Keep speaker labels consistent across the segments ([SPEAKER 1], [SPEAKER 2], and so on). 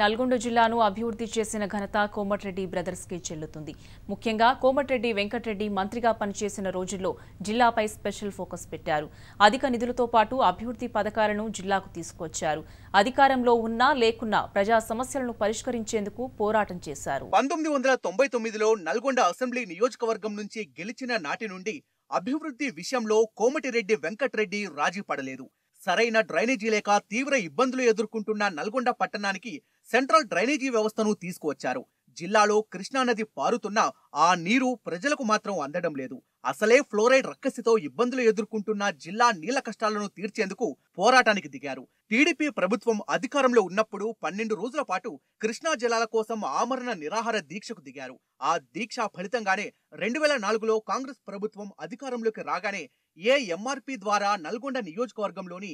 [SPEAKER 1] నల్గొండ జిల్లాను అభివృద్ధి చేసిన ఘనత కోమటిరెడ్డి బ్రదర్స్ కి చెల్లుతుంది. ముఖ్యంగా కోమటిరెడ్డి వెంకటరెడ్డి మంత్రిగా పనిచేసిన రోజుల్లో జిల్లాపై స్పెషల్ ఫోకస్ పెట్టారు. అధిక నిధులతో పాటు అభివృద్ధి పథకాలను జిల్లాకు తీసుకొచ్చారు. అధికారంలో ఉన్నా లేకున్నా ప్రజా సమస్యలను పరిష్కరించేందుకు పోరాటం చేశారు.
[SPEAKER 2] 1999లో నల్గొండ అసెంబ్లీ నియోజకవర్గం నుంచి గెలిచిన నాటి నుండి అభివృద్ధి విషయంలో కోమటిరెడ్డి వెంకటరెడ్డి రాజీ పడలేదు. సరైన డ్రైనేజీ లేక తీవ్ర ఇబ్బందులు ఎదుర్కొంటున్న నల్గొండ పట్టణానికి సెంట్రల్ డ్రైనేజీ వ్యవస్థను తీసుకువచ్చారు. జిల్లాలో కృష్ణానది పారుతున్నా ఆ నీరు ప్రజలకు మాత్రం అందడం లేదు. అసలే ఫ్లోరైడ్ రక్కసితో ఇబ్బందులు ఎదుర్కొంటున్న జిల్లా నీళ్ల కష్టాలను తీర్చేందుకు పోరాటానికి దిగారు. టీడీపీ ప్రభుత్వం అధికారంలో ఉన్నప్పుడు 12 రోజుల పాటు కృష్ణా జలాల కోసం ఆమరణ నిరాహార దీక్షకు దిగారు. ఆ దీక్ష ఫలితంగానే 2004లో కాంగ్రెస్ ప్రభుత్వం అధికారంలోకి రాగానే ఏఎంఆర్పీ ద్వారా నల్గొండ నియోజకవర్గంలోని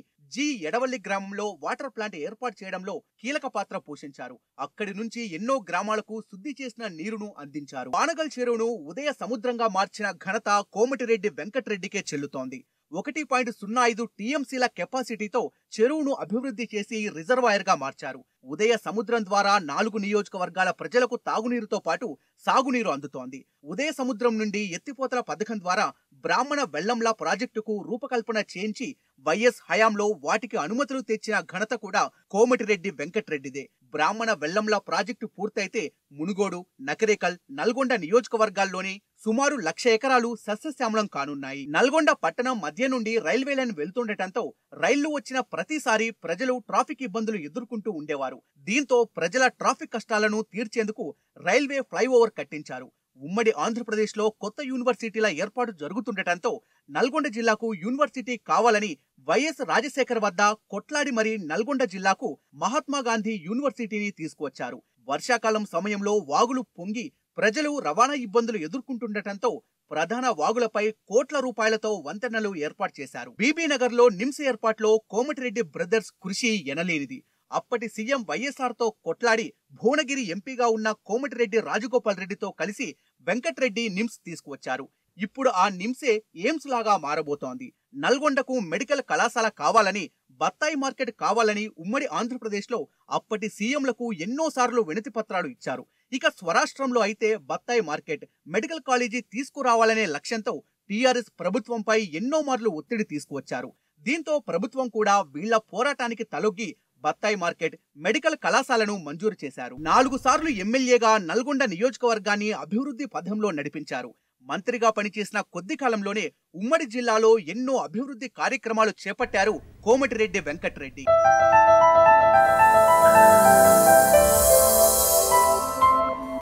[SPEAKER 2] ఎడవల్లి గ్రామంలో వాటర్ ప్లాంట్ ఏర్పాటు చేయడంలో కీలక పాత్ర పోషించారు. అక్కడి నుంచి ఎన్నో గ్రామాలకు శుద్ధి చేసిన నీరును అందించారు. పానగల్ చెరువును ఉదయ సముద్రంగా మార్చిన ఘనత కోమటిరెడ్డి వెంకటరెడ్డికే చెల్లుతోంది. 1.05 టీఎంసీల కెపాసిటీతో చెరువును అభివృద్ధి చేసి రిజర్వాయర్ గా మార్చారు. ఉదయ సముద్రం ద్వారా 4 నియోజకవర్గాల ప్రజలకు తాగునీరుతో పాటు సాగునీరు అందుతోంది. ఉదయ సముద్రం నుండి ఎత్తిపోతల పథకం ద్వారా బ్రాహ్మణ వెల్లంల ప్రాజెక్టుకు రూపకల్పన చేయించి వైఎస్ హయాంలో వాటికి అనుమతులు తెచ్చిన ఘనత కూడా కోమటిరెడ్డి వెంకటరెడ్డిదే. బ్రాహ్మణ వెల్లంల ప్రాజెక్టు పూర్తయితే మునుగోడు, నకరేకల్, నల్గొండ నియోజకవర్గాల్లోని సుమారు 1,00,000 ఎకరాలు సస్యశ్యామలం కానున్నాయి. నల్గొండ పట్టణం మధ్య నుండి రైల్వే లైన్ వెళ్తుండటంతో రైళ్లు వచ్చిన ప్రతిసారి ప్రజలు ట్రాఫిక్ ఇబ్బందులు ఎదుర్కొంటూ ఉండేవారు. దీంతో ప్రజల ట్రాఫిక్ కష్టాలను తీర్చేందుకు రైల్వే ఫ్లైఓవర్ కట్టించారు. ఉమ్మడి ఆంధ్రప్రదేశ్లో కొత్త యూనివర్సిటీల ఏర్పాటు జరుగుతుండటంతో నల్గొండ జిల్లాకు యూనివర్సిటీ కావాలని వైఎస్ రాజశేఖర్ వద్ద కొట్లాడి మరీ నల్గొండ జిల్లాకు మహాత్మాగాంధీ యూనివర్సిటీని తీసుకువచ్చారు. వర్షాకాలం సమయంలో వాగులు పొంగి ప్రజలు రవాణా ఇబ్బందులు ఎదుర్కొంటుండటంతో ప్రధాన వాగులపై కోట్ల రూపాయలతో వంతెనలు ఏర్పాటు చేశారు. బీబీనగర్ లో నిమ్స్ ఏర్పాటులో కోమటిరెడ్డి బ్రదర్స్ కృషి ఎనలేనిది. అప్పటి సీఎం వైఎస్ఆర్ తో కొట్లాడి భువనగిరి ఎంపీగా ఉన్న కోమటిరెడ్డి రాజగోపాల్ రెడ్డితో కలిసి వెంకటరెడ్డి నిమ్స్ తీసుకువచ్చారు. ఇప్పుడు ఆ నిమ్సే ఎయిమ్స్ లాగా మారబోతోంది. నల్గొండకు మెడికల్ కళాశాల కావాలని, బత్తాయి మార్కెట్ కావాలని ఉమ్మడి ఆంధ్రప్రదేశ్ లో అప్పటి సీఎంలకు ఎన్నోసార్లు వినతి పత్రాలు ఇచ్చారు. ఇక స్వరాష్ట్రంలో అయితే బత్తాయి మార్కెట్, మెడికల్ కాలేజీ తీసుకురావాలనే లక్ష్యంతో టీఆర్ఎస్ ప్రభుత్వంపై ఎన్నో మార్లు ఒత్తిడి తీసుకువచ్చారు. దీంతో ప్రభుత్వం కూడా వీళ్ల పోరాటానికి తలొగ్గి బత్తాయి మార్కెట్, మెడికల్ కళాశాలను మంజూరు చేశారు. 4 సార్లు ఎమ్మెల్యేగా నల్గొండ నియోజకవర్గాన్ని అభివృద్ధి పథంలో నడిపించారు. మంత్రిగా పనిచేసిన కొద్ది కాలంలోనే ఉమ్మడి జిల్లాలో ఎన్నో అభివృద్ధి కార్యక్రమాలు చేపట్టారు కోమటిరెడ్డి వెంకటరెడ్డి.